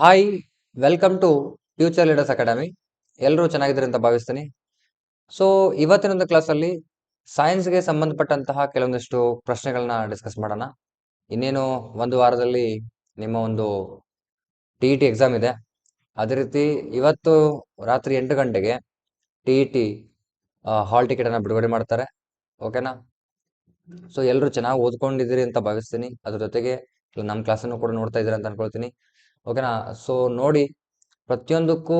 Hi, welcome to future leaders academy. ಎಲ್ಲರೂ ಚೆನ್ನಾಗಿದ್ದಾರೆ ಅಂತ ಭಾವಿಸ್ತೀನಿ. ಸೊ ಇವತ್ತಿನ ಕ್ಲಾಸಲ್ಲಿ ಸೈನ್ಸ್ಗೆ ಸಂಬಂಧಪಟ್ಟಂತಹ ಕೆಲವೊಂದಿಷ್ಟು ಪ್ರಶ್ನೆಗಳನ್ನ ಡಿಸ್ಕಸ್ ಮಾಡೋಣ. ಇನ್ನೇನು ಒಂದು ವಾರದಲ್ಲಿ ನಿಮ್ಮ ಒಂದು TET ಎಕ್ಸಾಮ್ ಇದೆ. ಅದೇ ರೀತಿ ಇವತ್ತು ರಾತ್ರಿ 8 ಗಂಟೆಗೆ TET ಹಾಲ್ ಟಿಕೆಟ್ ಅನ್ನ ಬಿಡುಗಡೆ ಮಾಡ್ತಾರೆ. ಓಕೆನಾ? ಸೊ ಎಲ್ಲರೂ ಚೆನ್ನಾಗಿ ಓದ್ಕೊಂಡಿದ್ದೀರಿ ಅಂತ ಭಾವಿಸ್ತೀನಿ. ಅದ್ರ ಜೊತೆಗೆ ನಮ್ಮ ಕ್ಲಾಸನ್ನು ಕೂಡ ನೋಡ್ತಾ ಇದ್ದೀರಾ ಅಂತ ಅನ್ಕೊಳ್ತೀನಿ. ಓಕೆನಾ? ಸೊ ನೋಡಿ, ಪ್ರತಿಯೊಂದಕ್ಕೂ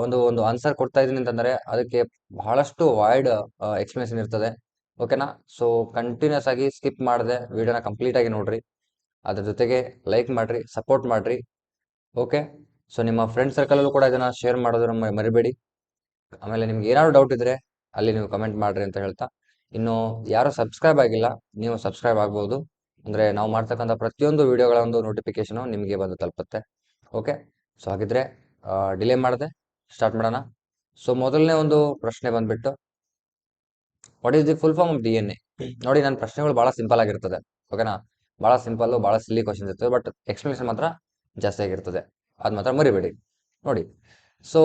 ಒಂದು ಒಂದು ಆನ್ಸರ್ ಕೊಡ್ತಾ ಇದೀನಿ ಅಂತಂದ್ರೆ ಅದಕ್ಕೆ ಬಹಳಷ್ಟು ವೈಡ್ ಎಕ್ಸ್ಪ್ಲನೇಷನ್ ಇರ್ತದೆ. ಓಕೆನಾ? ಸೊ ಕಂಟಿನ್ಯೂಸ್ ಆಗಿ ಸ್ಕಿಪ್ ಮಾಡದೆ ವಿಡಿಯೋನ ಕಂಪ್ಲೀಟ್ ಆಗಿ ನೋಡ್ರಿ. ಅದ್ರ ಜೊತೆಗೆ ಲೈಕ್ ಮಾಡ್ರಿ, ಸಪೋರ್ಟ್ ಮಾಡ್ರಿ. ಓಕೆ? ಸೊ ನಿಮ್ಮ ಫ್ರೆಂಡ್ ಸರ್ಕಲ್ ಅಲ್ಲೂ ಕೂಡ ಇದನ್ನ ಶೇರ್ ಮಾಡೋದನ್ನ ಮರಿಬೇಡಿ. ಆಮೇಲೆ ನಿಮ್ಗೆ ಏನಾದ್ರು ಡೌಟ್ ಇದ್ರೆ ಅಲ್ಲಿ ನೀವು ಕಮೆಂಟ್ ಮಾಡ್ರಿ ಅಂತ ಹೇಳ್ತಾ, ಇನ್ನು ಯಾರು ಸಬ್ಸ್ಕ್ರೈಬ್ ಆಗಿಲ್ಲ, ನೀವು ಸಬ್ಸ್ಕ್ರೈಬ್ ಆಗ್ಬೋದು. ಅಂದ್ರೆ ನಾವು ಮಾಡ್ತಕ್ಕಂಥ ಪ್ರತಿಯೊಂದು ವಿಡಿಯೋಗಳ ಒಂದು ನೋಟಿಫಿಕೇಶನ್ ನಿಮಗೆ ಬಂದು ತಲುಪುತ್ತೆ. ಓಕೆ? ಸೊ ಹಾಗಿದ್ರೆ ಡಿಲೇ ಮಾಡದೆ ಸ್ಟಾರ್ಟ್ ಮಾಡೋಣ. ಸೊ ಮೊದಲನೇ ಒಂದು ಪ್ರಶ್ನೆ ಬಂದ್ಬಿಟ್ಟು, what is the full form of DNA? ನೋಡಿ, ನನ್ನ ಪ್ರಶ್ನೆಗಳು ಬಹಳ ಸಿಂಪಲ್ ಆಗಿರ್ತದೆ. ಓಕೆನಾ? ಬಹಳ ಸಿಂಪಲ್, ಬಹಳ ಸಿಲ್ಲಿ ಕ್ವಶನ್ಸ್ ಇರ್ತದೆ, ಬಟ್ ಎಕ್ಸ್ಪ್ಲನೇಷನ್ ಮಾತ್ರ ಜಾಸ್ತಿ ಆಗಿರ್ತದೆ. ಅದ್ ಮಾತ್ರ ಮರಿಬೇಡಿ. ನೋಡಿ, so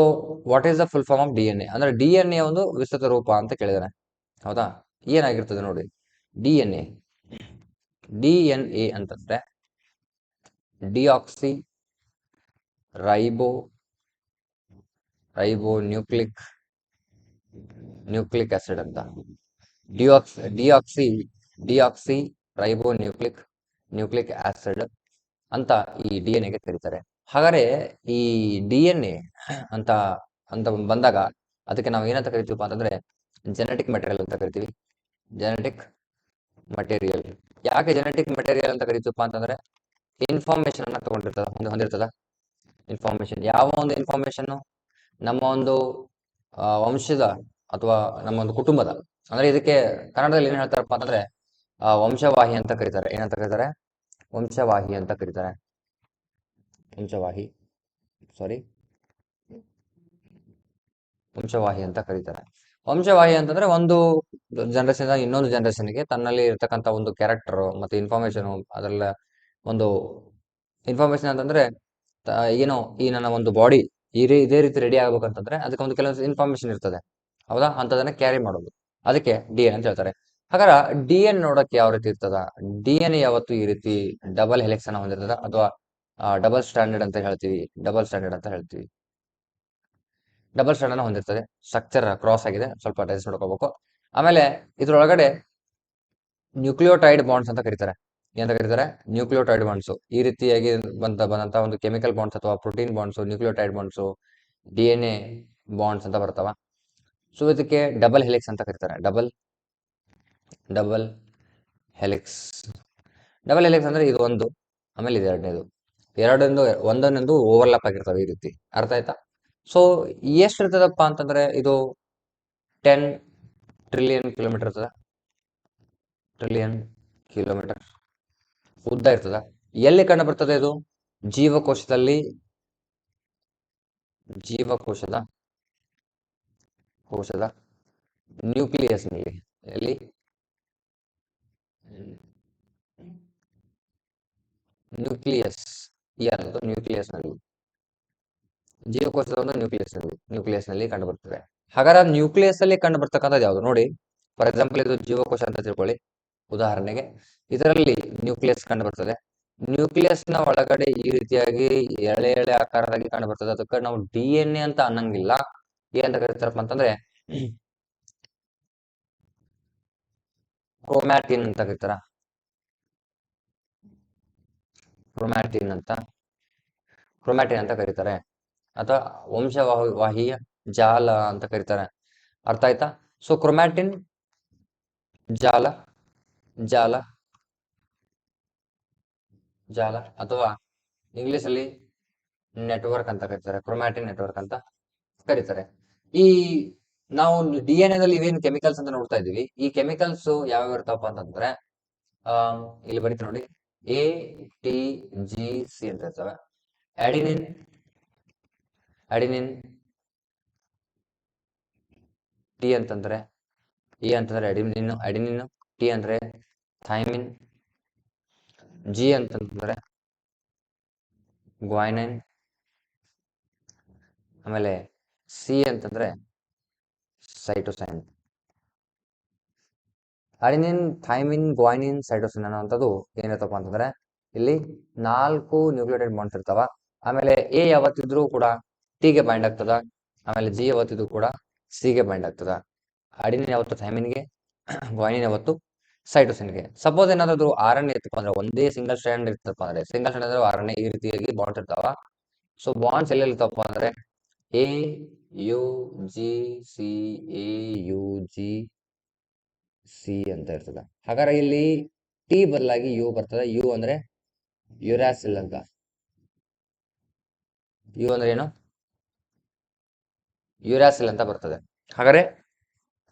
what is the full form of DNA ಅಂದ್ರೆ DNA ಒಂದು ವಿಸ್ತೃತ ರೂಪ ಅಂತ ಕೇಳಿದಾನೆ. ಹೌದಾ? ಏನಾಗಿರ್ತದೆ ನೋಡಿ, DNA ಅಂತಂದ್ರೆ ಡಿಆಕ್ಸಿ ರೈಬೋ ನ್ಯೂಕ್ಲಿಕ್ ಆಸಿಡ್ ಅಂತ. ಡಿಆಕ್ಸಿ ರೈಬೋ ನ್ಯೂಕ್ಲಿಕ್ ಆಸಿಡ್ ಅಂತ ಈ DNA ಕರೀತಾರೆ. ಹಾಗಾದ್ರೆ ಈ DNA ಅಂತ ಅಂತ ಬಂದಾಗ ಅದಕ್ಕೆ ನಾವು ಏನಂತ ಕರಿತೀವಪ್ಪ ಅಂತಂದ್ರೆ ಜೆನೆಟಿಕ್ ಮೆಟೀರಿಯಲ್ ಅಂತ ಕರಿತೀವಿ. Genetic material. ಯಾಕೆ ಜೆನೆಟಿಕ್ ಮೆಟೀರಿಯಲ್ ಅಂತ ಕರಿತೀವಪ್ಪ ಅಂತಂದ್ರೆ ಇನ್ಫಾರ್ಮೇಶನ್ ಅನ್ನ ಹೊಂದಿರ್ತದ. ಇನ್ಫಾರ್ಮೇಶನ್, ಯಾವ ಒಂದು ಇನ್ಫಾರ್ಮೇಶನ್ ನಮ್ಮ ಒಂದು ವಂಶದ ಅಥವಾ ನಮ್ಮ ಒಂದು ಕುಟುಂಬದ, ಅಂದ್ರೆ ಇದಕ್ಕೆ ಕನ್ನಡದಲ್ಲಿ ಏನ್ ಹೇಳ್ತಾರಪ್ಪ ಅಂತಂದ್ರೆ ವಂಶವಾಹಿ ಅಂತ ಕರೀತಾರೆ. ಏನಂತ ಕರೀತಾರೆ? ವಂಶವಾಹಿ ಅಂತ ಕರೀತಾರೆ. ವಂಶವಾಹಿ ಅಂತ ಕರೀತಾರೆ. ವಂಶವಾಹಿ ಅಂತಂದ್ರೆ ಒಂದು ಜನರೇಷನ್ ಇನ್ನೊಂದು ಜನರೇಷನ್ಗೆ ತನ್ನಲ್ಲಿ ಇರ್ತಕ್ಕಂಥ ಒಂದು ಕ್ಯಾರೆಕ್ಟರ್ ಮತ್ತೆ ಇನ್ಫಾರ್ಮೇಶನ್, ಅದೆಲ್ಲ ಒಂದು ಇನ್ಫಾರ್ಮೇಶನ್ ಅಂತಂದ್ರೆ ಏನೋ ಈ ನನ್ನ ಒಂದು ಬಾಡಿ ಇದೇ ರೀತಿ ರೆಡಿ ಆಗ್ಬೇಕಂತಂದ್ರೆ ಅದಕ್ಕೆ ಒಂದು ಕೆಲವೊಂದು ಇನ್ಫಾರ್ಮೇಶನ್ ಇರ್ತದೆ. ಹೌದಾ? ಅಂತದನ್ನ ಕ್ಯಾರಿ ಮಾಡೋದು, ಅದಕ್ಕೆ DNA ಅಂತ ಹೇಳ್ತಾರೆ. ಹಾಗಾದ್ರೆ DNA ನೋಡಕ್ಕೆ ಯಾವ ರೀತಿ ಇರ್ತದ? DNA ಯಾವತ್ತು ಈ ರೀತಿ ಡಬಲ್ ಹೆಲಿಕ್ಸ್ ಅನ್ನ ಹೊಂದಿರ್ತದ, ಅಥವಾ ಡಬಲ್ ಸ್ಟ್ಯಾಂಡರ್ಡ್ ಅಂತ ಹೇಳ್ತೀವಿ. ಡಬಲ್ ಸ್ಟ್ಯಾಂಡರ್ಡ್ ಅನ್ನ ಹೊಂದಿರ್ತದೆ. ಸ್ಟ್ರಕ್ಚರ್ ಕ್ರಾಸ್ ಆಗಿದೆ, ಸ್ವಲ್ಪ ಡೈಜೆಸ್ಟ್ ನೋಡ್ಕೋಬೇಕು. ಆಮೇಲೆ ಇದ್ರೊಳಗಡೆ ನ್ಯೂಕ್ಲಿಯೋಟೈಡ್ ಬಾಂಡ್ಸ್ ಅಂತ ಕರೀತಾರೆ. ಏನಂತ ಕರೀತಾರೆ? Nucleotide bonds. ಈ ರೀತಿಯಾಗಿ ಬಂದಂತ ಒಂದು ಕೆಮಿಕಲ್ ಬಾಂಡ್ಸ್ ಅಥವಾ protein bonds, nucleotide bonds, DNA bonds ಅಂತ ಬರ್ತಾವ. ಸೊ ಇದಕ್ಕೆ ಡಬಲ್ ಹೆಲಿಕ್ಸ್ ಅಂತ ಕರೀತಾರೆ. Double helix. ಡಬಲ್ ಹೆಲಿಕ್ಸ್ ಅಂದ್ರೆ ಇದು ಒಂದು, ಆಮೇಲೆ ಇದು ಎರಡನೇದು. ಒಂದೊಂದು ಓವರ್ಲ್ಯಾಪ್ ಆಗಿರ್ತವೆ ಈ ರೀತಿ. ಅರ್ಥ ಆಯ್ತಾ? ಸೊ ಎಷ್ಟಿರ್ತದಪ್ಪ ಅಂತಂದ್ರೆ ಇದು 10 ಟ್ರಿಲಿಯನ್ ಕಿಲೋಮೀಟರ್ ಇರ್ತದ. ಉದ್ದ ಇರ್ತದ. ಎಲ್ಲಿ ಕಂಡು ಬರ್ತದೆ ಇದು? ಜೀವಕೋಶದ ನ್ಯೂಕ್ಲಿಯಸ್ ನಲ್ಲಿ. ಎಲ್ಲಿ? ನ್ಯೂಕ್ಲಿಯಸ್ ನಲ್ಲಿ. ಜೀವಕೋಶದ ಒಂದು ನ್ಯೂಕ್ಲಿಯಸ್ ನಲ್ಲಿ ಕಂಡು ಬರ್ತದೆ. ಹಾಗಾದ್ರೆ ನ್ಯೂಕ್ಲಿಯಸ್ ಅಲ್ಲಿ ಕಂಡು ಬರ್ತಕ್ಕಂಥದ್ದು ಯಾವುದು? ನೋಡಿ, ಫಾರ್ ಎಕ್ಸಾಂಪಲ್ ಇದು ಜೀವಕೋಶ ಅಂತ ತಿಳ್ಕೊಳ್ಳಿ. ಉದಾಹರಣೆಗೆ ಇದರಲ್ಲಿ ನ್ಯೂಕ್ಲಿಯಸ್ ಕಂಡು ಬರ್ತದೆ. ನ್ಯೂಕ್ಲಿಯಸ್ ನ ಒಳಗಡೆ ಈ ರೀತಿಯಾಗಿ ಎಳೆ ಆಕಾರವಾಗಿ ಕಂಡು ಬರ್ತದೆ. ಅದಕ್ಕೆ ನಾವು DNA ಅಂತ ಅನ್ನಂಗಿಲ್ಲ. ಏನಂತ ಕರೀತಾರಪ್ಪ ಅಂತಂದ್ರೆ ಕ್ರೋಮ್ಯಾಟಿನ್ ಅಂತ ಕರೀತಾರ. ಕ್ರೋಮ್ಯಾಟಿನ್ ಅಂತ ಕರೀತಾರೆ, ಅಥವಾ ವಂಶವಾಹಿಯ ಜಾಲ ಅಂತ ಕರೀತಾರೆ. ಅರ್ಥ ಆಯ್ತಾ? ಸೊ ಕ್ರೋಮ್ಯಾಟಿನ್ ಜಾಲ ಅಥವಾ ಇಂಗ್ಲಿಷ್ ಅಲ್ಲಿ ನೆಟ್ವರ್ಕ್ ಅಂತ ಕರೀತಾರೆ. ಕ್ರೋಮ್ಯಾಟಿನ್ ನೆಟ್ವರ್ಕ್ ಅಂತ ಕರೀತಾರೆ. ಈ ನಾವು DNA ದಲ್ಲಿ ಇವೇನು ಕೆಮಿಕಲ್ಸ್ ಅಂತ ನೋಡ್ತಾ ಇದೀವಿ, ಈ ಕೆಮಿಕಲ್ಸ್ ಯಾವ್ಯಾವ ಇರ್ತಾವಪ್ಪ ಅಂತಂದ್ರೆ ಇಲ್ಲಿ ಬರೀತಿ ನೋಡಿ, ATGC ಅಂತ ಇರ್ತವೆ. ಅಡಿನಿನ್, ಟಿ ಅಂತಂದ್ರೆ ಎ ಅಂತಂದ್ರೆ ಅಡಿನಿನ್, ಟಿ ಅಂದ್ರೆ ಥೈಮಿನ್, ಜಿ ಅಂತಂದ್ರೆ ಗ್ವಾನಿನ್, ಆಮೇಲೆ ಸಿ ಅಂತಂದ್ರೆ ಸೈಟೋಸೈನ್. ಅಡಿನಿನ್, ಥೈಮಿನ್, ಗ್ವಾನಿನ್, ಸೈಟೋಸಿನ್ ಅನ್ನೋಂಥದ್ದು ಏನಿರ್ತಪ್ಪ ಅಂತಂದ್ರೆ ಇಲ್ಲಿ 4 ನ್ಯೂಕ್ಲಿಯೋಟೈಡ್ ಬಾಂಡ್ಸ್ ಇರ್ತಾವ. ಆಮೇಲೆ ಎ ಯಾವತ್ತಿದ್ರೂ ಕೂಡ ಟಿಗೆ ಬೈಂಡ್ ಆಗ್ತದ. ಆಮೇಲೆ ಜಿ ಯಾವತ್ತಿದ್ರು ಕೂಡ ಸಿಗೆ ಬೈಂಡ್ ಆಗ್ತದ. ಅಡಿನಿನ್ ಯಾವತ್ತು ಥೈಮಿನ್ಗೆ, ಗ್ವಾನಿನ್ ಯಾವತ್ತು ಸೈಟೋಸಿನ್ಗೆ. ಸಪೋಸ್ ಏನಾದ್ರು RNA ಇತ್ತಪ್ಪ ಅಂದ್ರೆ ಒಂದೇ ಸಿಂಗಲ್ ಸ್ಟ್ಯಾಂಡ್ ಇರ್ತಪ್ಪ ಅಂದ್ರೆ, ಸಿಂಗಲ್ ಸ್ಟ್ಯಾಂಡ್ ಅಂದ್ರೆ RNA ಈ ರೀತಿಯಾಗಿ ಬಾಂಡ್ಸ್ ಇರ್ತಾವ. ಸೊ ಬಾಂಡ್ಸ್ ಎಲ್ಲೆಲ್ಲಿ ಇರ್ತಪ್ಪ ಅಂದ್ರೆ A U G C, A U G C ಅಂತ ಇರ್ತದ. ಹಾಗಾದ್ರೆ ಇಲ್ಲಿ ಟಿ ಬದಲಾಗಿ ಯು ಬರ್ತದೆ. ಯು ಅಂದ್ರೆ ಯುರಾಸಿಲ್ ಅಂತ. ಯು ಅಂದ್ರೆ ಏನು? ಯುರಾಸಿಲ್ ಅಂತ ಬರ್ತದೆ. ಹಾಗಾದ್ರೆ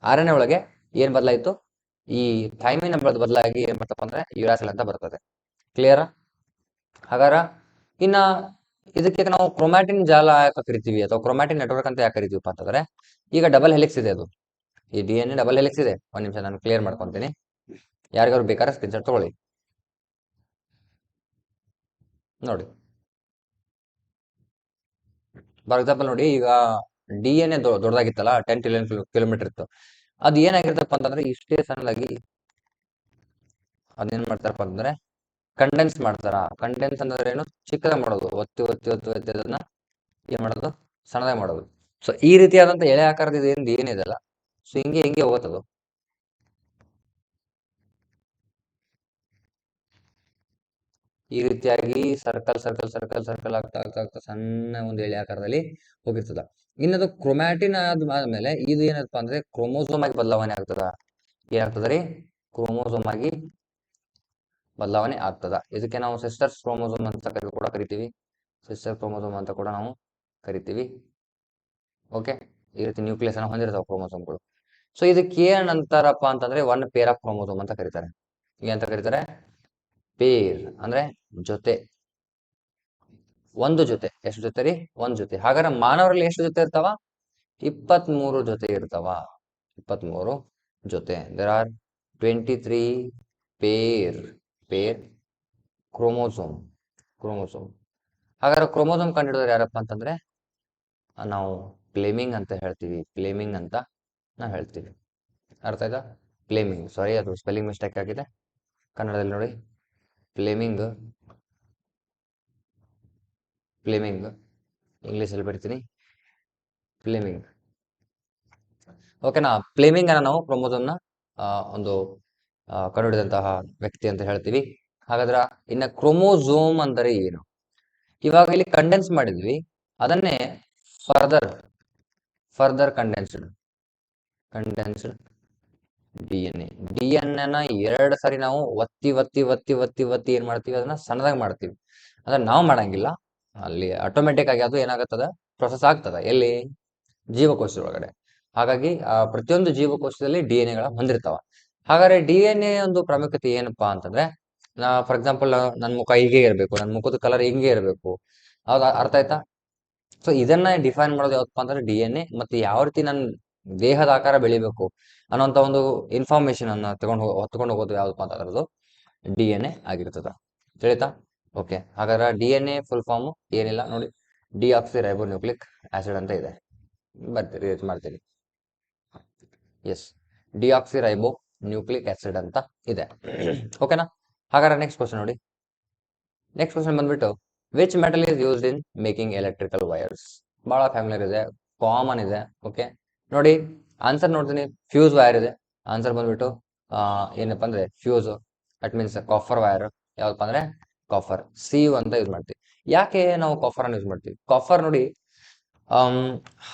RNA ಒಳಗೆ ಏನ್ ಬದಲಾಯಿತು? ಈ ಥೈಮಿನ್ ನಂಬರ್ ಬದಲಾಗಿ ಏನ್ ಬರ್ತಪ್ಪ ಅಂದ್ರೆ ಯುರಾಸಿಲ್ ಅಂತ ಬರ್ತದೆ. ಕ್ಲಿಯರ್? ಹಾಗಾರ ಇನ್ನ ಇದಕ್ಕೆ ನಾವು ಕ್ರೊಮ್ಯಾಟಿನ್ ಜಾಲ ಯಾಕೆ ಕರಿತೀವಿ ಅಥವಾ ಕ್ರೊಮ್ಯಾಟಿನ್ ನೆಟ್ವರ್ಕ್ ಅಂತ ಯಾಕೆ ಕರಿತೀವಪ್ಪ ಅಂತಂದ್ರೆ, ಈಗ ಡಬಲ್ ಹೆಲಿಕ್ಸ್ ಇದೆ. ಅದು ಈ DNA ಡಬಲ್ ಹೆಲಿಕ್ಸ್ ಇದೆ. ಒಂದ್ ನಿಮಿಷ ನಾನು ಕ್ಲಿಯರ್ ಮಾಡ್ಕೊಂತೀನಿ. ಯಾರಿಗಾದ್ರು ಬೇಕಾದ್ರೆ ಸ್ಕ್ರೀನ್ಶಾಟ್ ತಗೊಳ್ಳಿ. ನೋಡಿ, ಫಾರ್ ಎಕ್ಸಾಂಪಲ್ ನೋಡಿ, ಈಗ DNA ದೊಡ್ಡದಾಗಿತ್ತಲ್ಲ, 10 ಕಿಲೋಮೀಟರ್ ಇತ್ತು. ಅದು ಏನಾಗಿರ್ತಪ್ಪ ಅಂತಂದ್ರೆ ಇಷ್ಟೇ ಸಣ್ಣದಾಗಿ ಅದೇನ್ ಮಾಡ್ತಾರಪ್ಪ ಅಂತಂದ್ರೆ ಕಂಡೆನ್ಸ್ ಮಾಡ್ತಾರ. ಕಂಡೆನ್ಸ್ ಅಂದ್ರೆ ಏನು? ಚಿಕ್ಕದಾಗಿ ಮಾಡೋದು. ಒತ್ತಿ ಒತ್ತಿ ಒತ್ತಿ ಒತ್ತಿ ಅದನ್ನ ಏನ್ ಮಾಡೋದು? ಸಣ್ಣದಾಗಿ ಮಾಡೋದು. ಸೊ ಈ ರೀತಿಯಾದಂತ ಎಳೆ ಆಕಾರದ ಏನಿದೆಲ್ಲ, ಸೊ ಹಿಂಗೆ ಹಿಂಗೆ ಹೋಗುತ್ತದು. ಈ ರೀತಿಯಾಗಿ ಸರ್ಕಲ್ ಸರ್ಕಲ್ ಸರ್ಕಲ್ ಸರ್ಕಲ್ ಆಗ್ತಾ ಆಗ್ತಾ ಆಗ್ತಾ ಸಣ್ಣ ಒಂದು ಎಳೆ ಆಕಾರದಲ್ಲಿ ಹೋಗಿರ್ತದ. ಇನ್ನದು ಕ್ರೊಮ್ಯಾಟಿನ್ ಆದ್ಮೇಲೆ ಇದು ಏನಪ್ಪ ಅಂದ್ರೆ ಕ್ರೋಮೋಸೋಮ್ ಆಗಿ ಬದಲಾವಣೆ ಆಗ್ತದ. ಏನಾಗ್ತದ ರೀ? ಕ್ರೋಮೋಸೋಮ್ ಆಗಿ ಬದಲಾವಣೆ ಆಗ್ತದ. ಇದಕ್ಕೆ ನಾವು ಸಿಸ್ಟರ್ಸ್ ಕ್ರೋಮೋಸೋಮ್ ಅಂತ ಕೂಡ ಕರಿತೀವಿ. ಸಿಸ್ಟರ್ ಕ್ರೋಮೋಸೋಮ್ ಅಂತ ಕೂಡ ನಾವು ಕರಿತೀವಿ. ಓಕೆ, ಈ ರೀತಿ ನ್ಯೂಕ್ಲಿಯಸ್ ಅನ್ನ ಹೊಂದಿರ್ತಾವ ಕ್ರೋಮೋಸೋಮ್ಗಳು. ಸೊ ಇದಕ್ಕೆ ಏನ್ ಅಂತಾರಪ್ಪ ಅಂತಂದ್ರೆ ಒನ್ ಪೇರ್ ಆಫ್ ಕ್ರೋಮೋಸೋಮ್ ಅಂತ ಕರೀತಾರೆ. ಏನಂತ ಕರೀತಾರೆ? ಪೇರ್ ಅಂದ್ರೆ ಜೊತೆ, ಒಂದು ಜೊತೆ. ಎಷ್ಟು ಜೊತೆ ರೀ? ಒಂದ್ ಜೊತೆ. ಹಾಗಾದ್ರೆ ಮಾನವರಲ್ಲಿ ಎಷ್ಟು ಜೊತೆ ಇರ್ತಾವ? 23 ಜೊತೆ ಇರ್ತಾವ. 23 ಜೊತೆ. There are 23 pair pair chromosome. Chromosome. ಹಾಗಾದ್ರೆ ಕ್ರೋಮೋಸೋಮ್ ಕಂಡುಹಿಡಿದವರು ಯಾರಪ್ಪ ಅಂತಂದ್ರೆ ನಾವು ಫ್ಲೆಮಿಂಗ್ ಅಂತ ಹೇಳ್ತೀವಿ. ಫ್ಲೆಮಿಂಗ್ ಅಂತ ನಾವು ಹೇಳ್ತೀವಿ. ಅರ್ಥ ಆಯ್ತಾ? ಫ್ಲೆಮಿಂಗ್. ಸಾರಿ, ಅದು ಸ್ಪೆಲ್ಲಿಂಗ್ ಮಿಸ್ಟೇಕ್ ಆಗಿದೆ. ಕನ್ನಡದಲ್ಲಿ ನೋಡಿ, ಫ್ಲೆಮಿಂಗ್. ಫ್ಲೆಮಿಂಗ್ ಇಂಗ್ಲಿಷಲ್ಲಿ ಬರ್ತೀನಿ, ಫ್ಲೆಮಿಂಗ್. ಓಕೆನಾ? ಫ್ಲೆಮಿಂಗ್ ಅನ್ನ ನಾವು ಕ್ರೋಮೋಸೋಮ್ನ ಒಂದು ಕಂಡುಹಿಡಿದಂತಹ ವ್ಯಕ್ತಿ ಅಂತ ಹೇಳ್ತೀವಿ. ಹಾಗಾದ್ರೆ ಇನ್ನ ಕ್ರೋಮೋಸೋಮ್ ಅಂದರೆ ಏನು? ಇವಾಗ ಇಲ್ಲಿ ಕಂಡೆನ್ಸ್ ಮಾಡಿದ್ವಿ, ಅದನ್ನೇ ಫರ್ದರ್ ಕಂಡೆನ್ಸ್ಡ್ DNA ನ 2 ಸಾರಿ ನಾವು ಒತ್ತಿ ಒತ್ತಿ ಒತ್ತಿ ಒತ್ತಿ ಒತ್ತಿ ಏನ್ ಮಾಡ್ತೀವಿ? ಅದನ್ನ ಸಣ್ಣದಾಗಿ ಮಾಡ್ತೀವಿ. ಅಂದ್ರೆ ನಾವು ಮಾಡಂಗಿಲ್ಲ, ಅಲ್ಲಿ ಆಟೋಮೆಟಿಕ್ ಆಗಿ ಅದು ಏನಾಗತ್ತದ? ಪ್ರೊಸೆಸ್ ಆಗ್ತದ. ಎಲ್ಲಿ? ಜೀವಕೋಶದೊಳಗಡೆ. ಹಾಗಾಗಿ ಪ್ರತಿಯೊಂದು ಜೀವಕೋಶದಲ್ಲಿ DNA ಹೊಂದಿರ್ತಾವ. ಹಾಗಾದ್ರೆ DNA ಒಂದು ಪ್ರಾಮುಖ್ಯತೆ ಏನಪ್ಪಾ ಅಂತಂದ್ರೆ, ಫಾರ್ ಎಕ್ಸಾಂಪಲ್ ನನ್ನ ಮುಖ ಹೀಗೆ ಇರಬೇಕು, ನನ್ನ ಮುಖದ ಕಲರ್ ಹಿಂಗೆ ಇರಬೇಕು. ಹೌದಾ? ಅರ್ಥ ಆಯ್ತಾ? ಸೊ ಇದನ್ನ ಡಿಫೈನ್ ಮಾಡೋದು ಯಾವತ್ತಪ್ಪ ಅಂದ್ರೆ DNA. ಮತ್ತೆ ಯಾವ ರೀತಿ ನನ್ನ ದೇಹದ ಆಕಾರ ಬೆಳಿಬೇಕು ಅನ್ನೋಂತ ಒಂದು ಇನ್ಫಾರ್ಮೇಶನ್ ಅನ್ನ ಹೊತ್ಕೊಂಡು ಹೋಗೋದು ಯಾವ್ದಪ್ಪ ಅಂತ ಅದ್ರದ್ದು DNA ಆಗಿರ್ತದ. ತಿಳಿತಾ? ಓಕೆ, ಹಾಗಾದ್ರೆ DNA ಫುಲ್ ಫಾರ್ಮ್ ಏನಿಲ್ಲ ನೋಡಿ, ಡಿಆಕ್ಸಿ ರೈಬೋನ್ಯೂಕ್ಲಿಕ್ ಆಸಿಡ್ ಅಂತ ಇದೆ. ಬರ್ತೀರಿ, ಯೂಸ್ ಮಾಡ್ತೀರಿ. ಎಸ್, ಡಿಆಕ್ಸಿ ರೈಬೋ ನ್ಯೂಕ್ಲಿಕ್ ಆಸಿಡ್ ಅಂತ ಇದೆ. ಓಕೆನಾ? ಹಾಗಾದ್ರೆ ನೆಕ್ಸ್ಟ್ ಕ್ವಶನ್ ನೋಡಿ. ನೆಕ್ಸ್ಟ್ ಕ್ವಶನ್ ಬಂದ್ಬಿಟ್ಟು, which metal is used in making electrical wires? ಬಹಳ ಫ್ಯಾಮಿಲಿಯರ್ ಇದೆ, ಕಾಮನ್ ಇದೆ. ಓಕೆ ನೋಡಿ, ಆನ್ಸರ್ ನೋಡ್ತೀನಿ. ಫ್ಯೂಸ್ ವೈರ್ ಇದೆ. ಆನ್ಸರ್ ಬಂದ್ಬಿಟ್ಟು ಏನಪ್ಪ ಅಂದ್ರೆ fuse. That means copper wire. ಯಾವ್ದಪ್ಪ ಅಂದ್ರೆ ಕಾಫರ್. CU ಅಂತ ಯೂಸ್ ಮಾಡ್ತೀವಿ. ಯಾಕೆ ನಾವು ಕಾಫರ್ ಅನ್ನು ಯೂಸ್ ಮಾಡ್ತೀವಿ? ಕಾಫರ್ ನೋಡಿ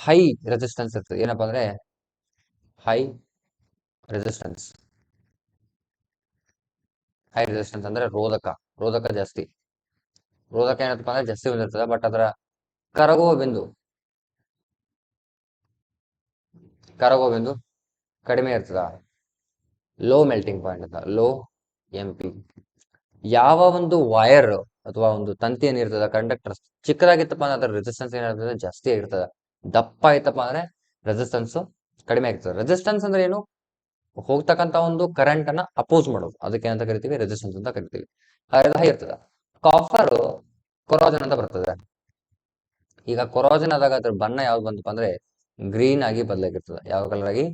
ಹೈ ರೆಸಿಸ್ಟೆನ್ಸ್ ಇರ್ತದೆ. ಏನಪ್ಪಾ ಅಂದ್ರೆ ಹೈ ರೆಸಿಸ್ಟೆನ್ಸ್. ಹೈ ರೆಸಿಸ್ಟೆನ್ಸ್ ಅಂದ್ರೆ ರೋಧಕ ಜಾಸ್ತಿ. ರೋಧಕ ಏನಪ್ಪ ಅಂದ್ರೆ ಜಾಸ್ತಿ ಬಂದಿರ್ತದೆ, ಬಟ್ ಅದರ ಕರಗುವ ಬಿಂದು ಕಡಿಮೆ ಇರ್ತದ. ಲೋ ಮೆಲ್ಟಿಂಗ್ ಪಾಯಿಂಟ್ ಅಂತ, ಲೋ MP. ಯಾವ ಒಂದು ವೈರ್ ಅಥವಾ ಒಂದು ತಂತಿ ಏನಿರ್ತದ, ಕಂಡಕ್ಟರ್ ಚಿಕ್ಕದಾಗಿತ್ತಪ್ಪ ಅಂದ್ರೆ ಅದರ ರೆಸಿಸ್ಟೆನ್ಸ್ ಏನಿರ್ತದೆ ಜಾಸ್ತಿ ಆಗಿರ್ತದೆ. ದಪ್ಪ ಆಯ್ತಪ್ಪ ಅಂದ್ರೆ ರೆಸಿಸ್ಟೆನ್ಸ್ ಕಡಿಮೆ ಆಗ್ತದೆ. ರೆಸಿಸ್ಟೆನ್ಸ್ ಅಂದ್ರೆ ಏನು? ಹೋಗ್ತಕ್ಕಂತ ಒಂದು ಕರೆಂಟ್ ಅನ್ನ ಅಪೋಸ್ ಮಾಡೋದು. ಅದಕ್ಕೆ ಅಂತ ಕರಿತೀವಿ ರೆಸಿಸ್ಟೆನ್ಸ್ ಅಂತ ಕರಿತೀವಿ. ಹೈ ಇರ್ತದ. ಕಾಫರ್ ಕೊರೋಜನ್ ಅಂತ ಬರ್ತದೆ. ಈಗ ಕೊರೋಜನ್ ಆದಾಗ ಅದ್ರ ಬಣ್ಣ ಯಾವ್ದು ಬಂತಪ್ಪ ಅಂದ್ರೆ ಗ್ರೀನ್ ಆಗಿ ಬದಲಾಗಿರ್ತದ. ಯಾವ ಕಲರ್ ಆಗಿ?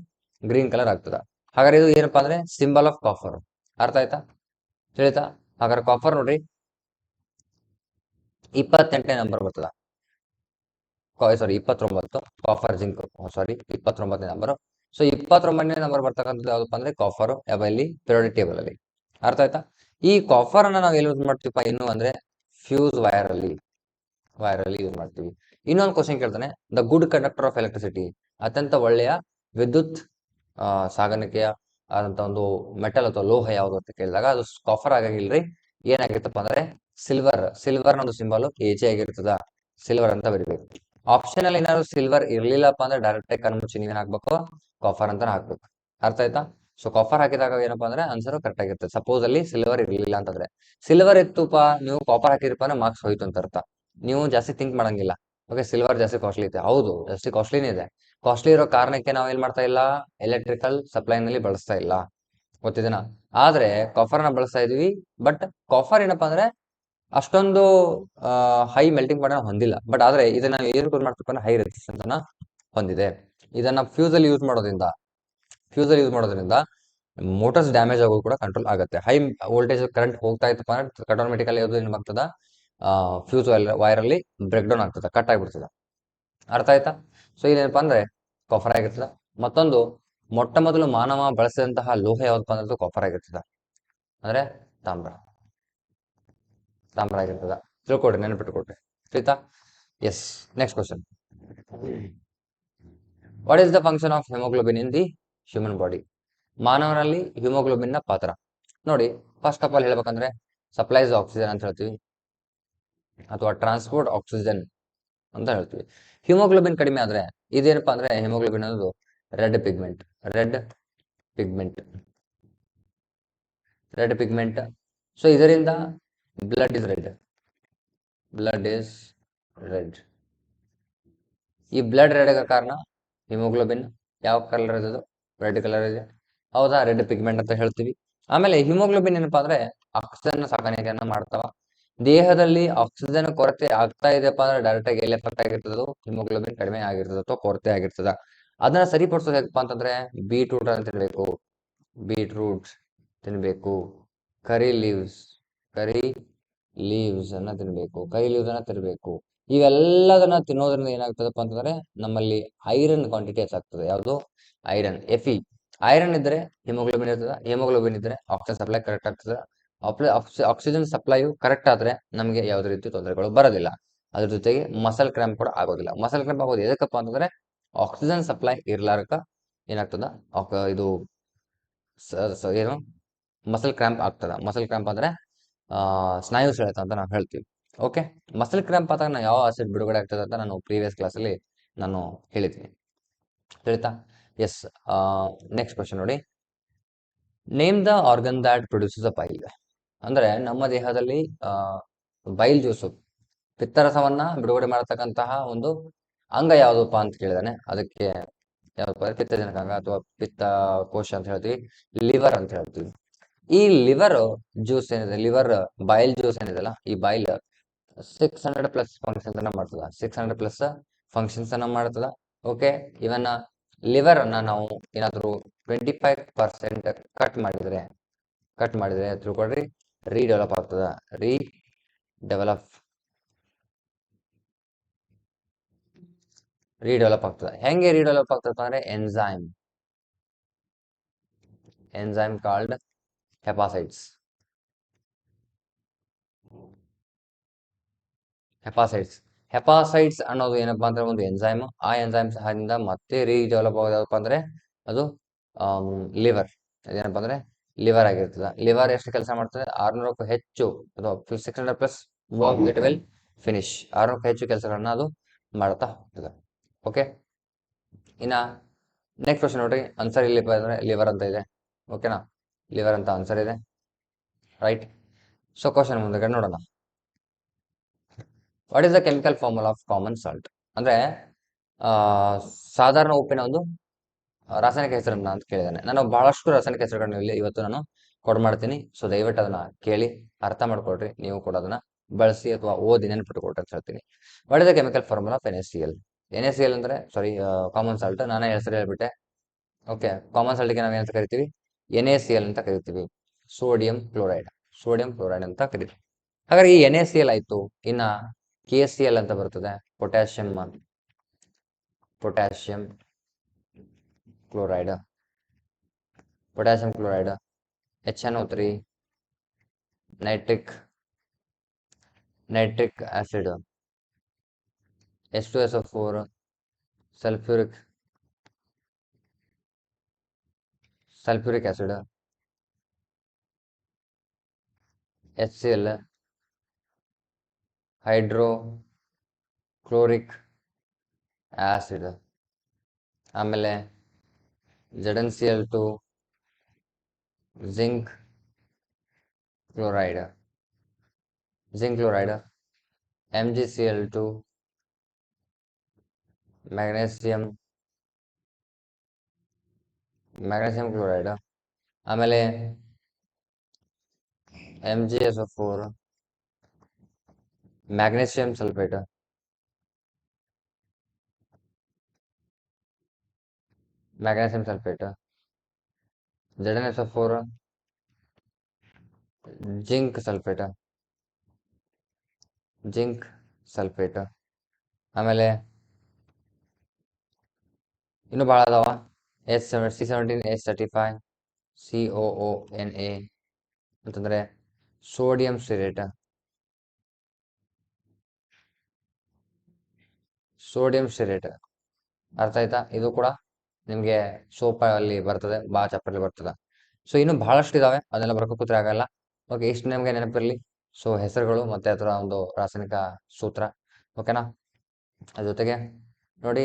ಗ್ರೀನ್ ಕಲರ್ ಆಗ್ತದ. ಹಾಗಾದ್ರೆ ಇದು ಏನಪ್ಪಾ ಅಂದ್ರೆ ಸಿಂಬಲ್ ಆಫ್ ಕಾಫರ್. ಅರ್ಥ ಆಯ್ತಾ? ತಿಳಿತಾ? ಹಾಗಾದ್ರೆ ಕಾಫರ್ ನೋಡ್ರಿ 28ನೇ ನಂಬರ್ ಬರ್ತದ. ಸಾರಿ 29. ಕಾಫರ್ ಜಿಂಕ್ ಸಾರಿ 29ನೇ ನಂಬರ್. ಸೊ 29ನೇ ನಂಬರ್ ಬರ್ತಕ್ಕಂಥದ್ದು ಯಾವ್ದಪ್ಪ ಅಂದ್ರೆ ಕಾಫರ್ ಇಲ್ಲಿ ಪಿರಿಯಾಡಿಕ್ ಟೇಬಲ್ ಅಲ್ಲಿ. ಅರ್ಥ ಆಯ್ತಾ? ಈ ಕಾಫರ್ ಅನ್ನ ನಾವು ಎಲ್ಲಿ ಯೂಸ್ ಮಾಡ್ತೀವಪ್ಪ ಇನ್ನು ಅಂದ್ರೆ ಫ್ಯೂಸ್ ವೈರ್ ಅಲ್ಲಿ ಯೂಸ್ ಮಾಡ್ತೀವಿ. ಇನ್ನೊಂದು ಕ್ವಶನ್ ಕೇಳ್ತಾನೆ, the good conductor of electricity, ಅತ್ಯಂತ ಒಳ್ಳೆಯ ವಿದ್ಯುತ್ ಸಾಗಾಣಿಕೆಯ ಆದಂತ ಒಂದು ಮೆಟಲ್ ಅಥವಾ ಲೋಹ ಯಾವುದು ಅಂತ ಕೇಳಿದಾಗ ಅದು ಕಾಫರ್ ಆಗಿಲ್ರಿ. ಏನಾಗಿರ್ತಪ್ಪ ಅಂದ್ರೆ ಸಿಲ್ವರ್ ಒಂದು ಸಿಂಬಲ್ ಎಜೆ ಆಗಿರ್ತದ. ಸಿಲ್ವರ್ ಅಂತ ಬರಿಬೇಕು. ಆಪ್ಷನ್ ಅಲ್ಲಿ ಏನಾದ್ರು ಸಿಲ್ವರ್ ಇರ್ಲಿಲ್ಲಪ್ಪ ಅಂದ್ರೆ ಡೈರೆಕ್ಟ್ ಆಗಿ ಕಣ್ಮುಚ್ಚಿ ನೀವೇನ್ ಹಾಕ್ಬೇಕು? ಕಾಫರ್ ಅಂತ ಹಾಕ್ಬೇಕು. ಅರ್ಥ ಆಯ್ತಾ? ಸೊ ಕಾಫರ್ ಹಾಕಿದಾಗ ಏನಪ್ಪಾ ಅಂದ್ರೆ ಆನ್ಸರ್ ಕರೆಕ್ಟ್ ಆಗಿರ್ತದೆ. ಸಪೋಸ್ ಅಲ್ಲಿ ಸಿಲ್ವರ್ ಇರ್ಲಿಲ್ಲ ಅಂತಂದ್ರೆ, ಸಿಲ್ವರ್ ಇತ್ತುಪ್ಪ ನೀವು ಕಾಪರ್ ಹಾಕಿರಪ್ಪ ಅಂದ್ರೆ ಮಾರ್ಕ್ಸ್ ಹೋಯ್ತು ಅಂತ ಅರ್ಥ. ನೀವು ಜಾಸ್ತಿ ಥಿಂಕ್ ಮಾಡಂಗಿಲ್ಲ. ಓಕೆ, ಸಿಲ್ವರ್ ಜಾಸ್ತಿ ಕಾಸ್ಟ್ಲಿ ಇದೆ. ಹೌದು, ಜಾಸ್ತಿ ಕಾಸ್ಟ್ಲಿನೇ ಇದೆ. ಕಾಸ್ಟ್ಲಿ ಇರೋ ಕಾರಣಕ್ಕೆ ನಾವು ಏನ್ ಮಾಡ್ತಾ ಇಲ್ಲ, ಎಲೆಕ್ಟ್ರಿಕಲ್ ಸಪ್ಲೈ ನಲ್ಲಿ ಬಳಸ್ತಾ ಇಲ್ಲ. ಗೊತ್ತಿದೆನಾ? ಆದ್ರೆ ಕಾಫರ್ ನ ಬಳಸ್ತಾ ಇದೀವಿ. ಬಟ್ ಕಾಫರ್ ಏನಪ್ಪಾ ಅಂದ್ರೆ ಅಷ್ಟೊಂದು ಹೈ ಮೆಲ್ಟಿಂಗ್ ಪಾಯಿಂಟ್ ಹೊಂದಿಲ್ಲ. ಬಟ್ ಆದ್ರೆ ಇದನ್ನ ಏನ್ ಮಾಡ್ತೀವಿ ಅಂದ್ರೆ ಹೈ ರೆಸಿಸ್ಟೆನ್ಸ್ ಅನ್ನ ಹೊಂದಿದೆ. ಇದನ್ನ ಫ್ಯೂಸ್ ಅಲ್ಲಿ ಯೂಸ್ ಮಾಡೋದ್ರಿಂದ ಮೋಟರ್ಸ್ ಡ್ಯಾಮೇಜ್ ಆಗೋದು ಕೂಡ ಕಂಟ್ರೋಲ್ ಆಗುತ್ತೆ. ಹೈ ವೋಲ್ಟೇಜ್ ಕರೆಂಟ್ ಹೋಗ್ತಾ ಇತ್ತಪ್ಪ ಅಂದ್ರೆ ಆಟೋಮೆಟಿಕಲಿ ಅದು ಏನಾಗ್ತದ, ಫ್ಯೂಸ್ ವೈರ್ ಅಲ್ಲಿ ಬ್ರೇಕ್ ಡೌನ್ ಆಗ್ತದೆ, ಕಟ್ ಆಗಿಬಿಡ್ತದ. ಅರ್ಥ ಆಯ್ತಾ? ಸೊ ಇದೇನಪ್ಪ ಅಂದ್ರೆ ಕಾಫರ್ ಆಗಿರ್ತದ. ಮತ್ತೊಂದು, ಮೊಟ್ಟ ಮೊದಲು ಮಾನವ ಬಳಸಿದಂತಹ ಲೋಹ ಯಾವ್ದಪ್ಪ ಅಂದ್ರೆ ಕಾಫರ್ ಆಗಿರ್ತದ. ಅಂದ್ರೆ ತಾಮ್ರ ಆಗಿರ್ತದ. ತಿಳ್ಕೊಡ್ರಿ, ನೆನಪಿಟ್ಕೊಡ್ರಿ. ಆಯ್ತಾ? Yes. Next question, what is the function of hemoglobin in the human body? ಮಾನವನಲ್ಲಿ ಹಿಮೋಗ್ಲೋಬಿನ್ ನ ಪಾತ್ರ ನೋಡಿ. ಫಸ್ಟ್ ಆಫ್ ಆಲ್ ಹೇಳ್ಬೇಕಂದ್ರೆ ಸಪ್ಲೈಸ್ ಆಕ್ಸಿಜನ್ ಅಂತ ಹೇಳ್ತೀವಿ, ಅಥವಾ ಟ್ರಾನ್ಸ್ಪೋರ್ಟ್ ಆಕ್ಸಿಜನ್ ಅಂತ ಹೇಳ್ತೀವಿ. ಹಿಮೋಗ್ಲೋಬಿನ್ ಕಡಿಮೆ ಆದ್ರೆ ಇದೇನಪ್ಪಾ ಅಂದ್ರೆ ಹಿಮೋಗ್ಲೋಬಿನ್ ಅನ್ನೋದು ರೆಡ್ ಪಿಗ್ಮೆಂಟ್. ಸೊ ಇದರಿಂದ ಬ್ಲಡ್ ಇಸ್ ರೆಡ್. ಈ ಬ್ಲಡ್ ರೆಡ್ ಆಗ ಕಾರಣ ಹಿಮೋಗ್ಲೋಬಿನ್ ಯಾವ ಕಲರ್ ಇದೆ? ರೆಡ್ ಕಲರ್ ಇದೆ. ಹೌದಾ? ರೆಡ್ ಪಿಗ್ಮೆಂಟ್ ಅಂತ ಹೇಳ್ತೀವಿ. ಆಮೇಲೆ ಹಿಮೋಗ್ಲೋಬಿನ್ ಏನಪ್ಪಾ ಅಂದ್ರೆ ಆಕ್ಸಿಜನ್ ಸಾಗಾಣಿಕೆಯನ್ನ ಮಾಡ್ತಾವ. ದೇಹದಲ್ಲಿ ಆಕ್ಸಿಜನ್ ಕೊರತೆ ಆಗ್ತಾ ಇದೆಯಪ್ಪ ಅಂದ್ರೆ ಡೈರೆಕ್ಟ್ ಆಗಿ ಎಲ್ಲಿ ಎಫೆಕ್ಟ್ ಆಗಿರ್ತದ? ಹಿಮೋಗ್ಲೋಬಿನ್ ಕಡಿಮೆ ಆಗಿರ್ತದ ಅಥವಾ ಕೊರತೆ ಆಗಿರ್ತದ. ಅದನ್ನ ಸರಿಪಡಿಸೋದು ಹೇಗಪ್ಪ ಅಂತಂದ್ರೆ ಬೀಟ್ರೂಟ್ ಅಂತ ತಿನ್ಬೇಕು. ಕರಿ ಲೀವ್ಸ್ ಅನ್ನ ತಿನ್ಬೇಕು. ಇವೆಲ್ಲದನ್ನ ತಿನ್ನೋದ್ರಿಂದ ಏನಾಗ್ತದಪ್ಪ ಅಂತಂದ್ರೆ ನಮ್ಮಲ್ಲಿ ಐರನ್ ಕ್ವಾಂಟಿಟಿ ಹೆಚ್ಚಾಗ್ತದೆ. ಯಾವುದು? Iron, FE. ಐರನ್ ಇದ್ರೆ ಹಿಮೋಗ್ಲೋಬಿನ್ ಇರ್ತದ. ಹಿಮೋಗ್ಲೋಬಿನ್ ಇದ್ರೆ ಆಕ್ಸಿಜನ್ ಸಪ್ಲೈ ಕರೆಕ್ಟ್ ಆಗ್ತದೆ. ಆಕ್ಸಿಜನ್ ಸಪ್ಲೈಯು ಕರೆಕ್ಟ್ ಆದ್ರೆ ನಮಗೆ ಯಾವುದೇ ರೀತಿ ತೊಂದರೆಗಳು ಬರೋದಿಲ್ಲ. ಅದ್ರ ಜೊತೆಗೆ ಮಸಲ್ ಕ್ರ್ಯಾಂಪ್ ಕೂಡ ಆಗೋದಿಲ್ಲ. ಮಸಲ್ ಕ್ರ್ಯಾಂಪ್ ಆಗೋದು ಎದಕ್ಕಪ್ಪ ಅಂತಂದ್ರೆ ಆಕ್ಸಿಜನ್ ಸಪ್ಲೈ ಇರ್ಲಾರ್ಕ ಏನಾಗ್ತದ, ಇದು ಏನು ಮಸಲ್ ಕ್ರ್ಯಾಂಪ್ ಆಗ್ತದ. ಮಸಲ್ ಕ್ರ್ಯಾಂಪ್ ಅಂದ್ರೆ ಸ್ನಾಯು ಸೆಳೆತ ಅಂತ ನಾವು ಹೇಳ್ತೀವಿ. ಓಕೆ, ಮಸಲ್ ಕ್ರ್ಯಾಂಪ್ ಆದಾಗ ನಾವು ಯಾವ ಆಸಿಡ್ ಬಿಡುಗಡೆ ಆಗ್ತದೆ ಅಂತ ನಾನು ಪ್ರೀವಿಯಸ್ ಕ್ಲಾಸಲ್ಲಿ ನಾನು ಹೇಳಿದ್ದೀನಿ. ತಿಳಿತಾ? ಎಸ್. ನೆಕ್ಸ್ಟ್ ಕ್ವಶನ್ ನೋಡಿ, name the organ that produces a bile. ಅಂದ್ರೆ ನಮ್ಮ ದೇಹದಲ್ಲಿ ಬೈಲ್ ಜ್ಯೂಸು, ಪಿತ್ತರಸವನ್ನ ಬಿಡುಗಡೆ ಮಾಡತಕ್ಕಂತಹ ಒಂದು ಅಂಗ ಯಾವುದಪ್ಪ ಅಂತ ಕೇಳಿದಾನೆ. ಅದಕ್ಕೆ ಯಾವ್ದಪ್ಪ ಪಿತ್ತಜನಕಾಂಗ ಅಥವಾ ಪಿತ್ತ ಕೋಶ ಅಂತ ಹೇಳ್ತೀವಿ, ಲಿವರ್ ಅಂತ ಹೇಳ್ತೀವಿ. ಈ ಲಿವರ್ ಜ್ಯೂಸ್ ಏನಿದೆ, ಬೈಲ್ ಜ್ಯೂಸ್ ಏನಿದೆಲ್ಲ, ಈ ಬೈಲ್ 600+ ಫಂಕ್ಷನ್ಸ್ ಅನ್ನ ಮಾಡ್ತದ. 600+ ಫಂಕ್ಷನ್ಸ್ ಅನ್ನ ಮಾಡ್ತದ. ಓಕೆ, ಇವನ್ನ ಲಿವರ್ ಅನ್ನ ನಾವು ಏನಾದ್ರು 25% ಕಟ್ ಮಾಡಿದ್ರೆ ತಿಳ್ಕೊಡ್ರಿ, ರೀಡೆವಲಪ್ ಆಗ್ತದ. ರೀಡೆವಲಪ್ ಆಗ್ತದ. ಹೆಂಗೆ ರೀಡೆವಲಪ್ ಆಗ್ತದ ಅಂದ್ರೆ ಎಂಜೈಮ್ ಕಾಲ್ಡ್ ಹೆಪಾಸೈಟ್ಸ್ ಅನ್ನೋದು ಏನಪ್ಪಾ ಅಂದ್ರೆ ಒಂದು ಎಂಜೈಮ್. ಆ ಎಂಜೈಮ್ ಸಹಾಯದಿಂದ ಮತ್ತೆ ರೀಡೆವಲಪ್ ಆಗೋದಪ್ಪ ಅಂದ್ರೆ ಅದು ಲಿವರ್. ಅದೇನಪ್ಪ ಅಂದ್ರೆ ಲಿವರ್ ಆಗಿರ್ತದ. ಲಿವರ್ ಎಷ್ಟು ಕೆಲಸ ಮಾಡ್ತದೆ? 600ಕ್ಕೂ ಹೆಚ್ಚು ಅಥವಾ 600+ ವರ್ಕ್ ಇಟ್ ವಿಲ್ ಫಿನಿಶ್. 600ಕ್ಕೂ ಹೆಚ್ಚು ಕೆಲಸಗಳನ್ನ ಅದು ಮಾಡ್ತಾ ಹೋಗ್ತದೆ. ಓಕೆ, ಇನ್ನ ನೆಕ್ಸ್ಟ್ ಕ್ವಶನ್ ನೋಡ್ರಿ. ಆನ್ಸರ್ ಇಲ್ಲಿ ಅಂದ್ರೆ ಲಿವರ್ ಅಂತ ಇದೆ. ಓಕೆನಾ? ಲಿವರ್ ಅಂತ ಆನ್ಸರ್ ಇದೆ, ರೈಟ್. ಸೊ ಕ್ವಶನ್ ಮುಂದೆ ನೋಡೋಣ. What is the chemical formula of common salt? ಅಂದ್ರೆ ಸಾಧಾರಣ ಉಪ್ಪಿನ ಒಂದು ರಾಸಾಯನಿಕ ಹೆಸರನ್ನ ಅಂತ ಕೇಳಿದ್ದಾನೆ. ನಾನು ಬಹಳಷ್ಟು ರಾಸಾಯನಿಕ ಹೆಸರುಗಳನ್ನ ಇಲ್ಲಿ ಇವತ್ತು ನಾನು ಕೊಡ್ ಮಾಡ್ತೀನಿ. ಸೊ ದಯವಿಟ್ಟು ಅದನ್ನ ಕೇಳಿ ಅರ್ಥ ಮಾಡ್ಕೊಳ್ರಿ. ನೀವು ಕೂಡ ಅದನ್ನ ಬಳಸಿ ಅಥವಾ ಓದಿ ನೆನ್ಪಿಟ್ಕೊಟ್ರೆ ಅಂತ ಹೇಳ್ತೀನಿ. What is the chemical formula of NaCl? NaCl ಅಂದ್ರೆ ಸಾರಿ ಕಾಮನ್ ಸಾಲ್ಟ್, ನಾನೇ ಹೆಸರು ಹೇಳ್ಬಿಟ್ಟೆ. ಓಕೆ, ಕಾಮನ್ ಸಾಲ್ಟ್ಗೆ ನಾವು ಏನಂತ ಕರಿತೀವಿ? NaCl ಅಂತ ಕರಿತೀವಿ. ಸೋಡಿಯಂ ಕ್ಲೋರೈಡ್ ಅಂತ ಕರಿತೀವಿ. ಹಾಗಾದ್ರೆ ಈ NaCl ಆಯ್ತು, ಇನ್ನ KCl ಅಂತ ಬರ್ತದೆ, potassium chloride, HNO3, nitric acid, H2SO4, sulphuric acid, HCl, hydrochloric acid, ಆಮೇಲೆ ZnCl2, zinc chloride, MgCl2, magnesium chloride, ಆಮೇಲೆ MgSO4, magnesium sulphate, ZnSO4, zinc sulphate, ಆಮೇಲೆ ಇನ್ನು ಭಾಳ ಅದಾವ. C17H35, COONA ಅಂತಂದ್ರೆ ಸೋಡಿಯಂ ಸ್ಟಿರೇಟ್, ಅರ್ಥ ಆಯ್ತಾ? ಇದು ಕೂಡ ನಿಮ್ಗೆ ಸೋಪ ಅಲ್ಲಿ ಬರ್ತದೆ, ಭಾಳ ಚಾಪ್ಟರ್ಲಿ ಬರ್ತದೆ. ಸೊ ಇನ್ನು ಬಹಳಷ್ಟು ಇದಾವೆ, ಅದನ್ನೆಲ್ಲ ಬರ್ಕೋಕೂತ್ರೆ ಆಗಲ್ಲ. ಓಕೆ, ಇಷ್ಟು ನಿಮ್ಗೆ ನೆನಪಿರಲಿ. ಸೊ ಹೆಸರುಗಳು ಮತ್ತೆ ಅದರ ಒಂದು ರಾಸಾಯನಿಕ ಸೂತ್ರ, ಓಕೆನಾ? ಅದ್ರ ಜೊತೆಗೆ ನೋಡಿ,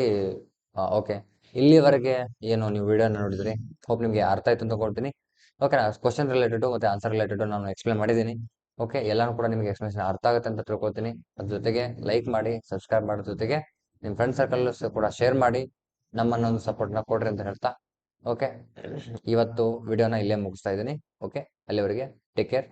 ಓಕೆ, ಇಲ್ಲಿವರೆಗೆ ಏನು ನೀವು ವಿಡಿಯೋನ ನೋಡಿದ್ರಿ, ಹೋಪ್ ನಿಮಗೆ ಅರ್ಥ ಆಯ್ತು ಅಂತ ತಗೊಳ್ತೀನಿ. ಓಕೆನಾ? ಕ್ವಶನ್ ರಿಲೇಟೆಡ್ ಮತ್ತೆ ಆನ್ಸರ್ ರಿಲೇಟೆಡ್ ನಾನು ಎಕ್ಸ್ಪ್ಲೇನ್ ಮಾಡಿದ್ದೀನಿ. ಓಕೆ, ಎಲ್ಲಾನು ಕೂಡ ನಿಮಗೆ ಎಕ್ಸ್ಪ್ಲೇಷನ್ ಅರ್ಥ ಆಗುತ್ತೆ ಅಂತ ತಿಳ್ಕೊತೀನಿ. ಅದ್ರ ಜೊತೆಗೆ ಲೈಕ್ ಮಾಡಿ, ಸಬ್ಸ್ಕ್ರೈಬ್ ಮಾಡೋದ್ರ ಜೊತೆಗೆ ನಿಮ್ಮ ಫ್ರೆಂಡ್ ಸರ್ಕಲ್ ಕೂಡ ಶೇರ್ ಮಾಡಿ ನಮ್ಮನ್ನೊಂದು ಸಪೋರ್ಟ್ನ ಕೊಡ್ರಿ ಅಂತ ಹೇಳ್ತಾ, ಓಕೆ, ಇವತ್ತು ವಿಡಿಯೋನ ಇಲ್ಲೇ ಮುಗಿಸ್ತಾ ಇದ್ದೀನಿ. ಓಕೆ, ಅಲ್ಲಿವರೆಗೆ ಟೇಕ್ ಕೇರ್.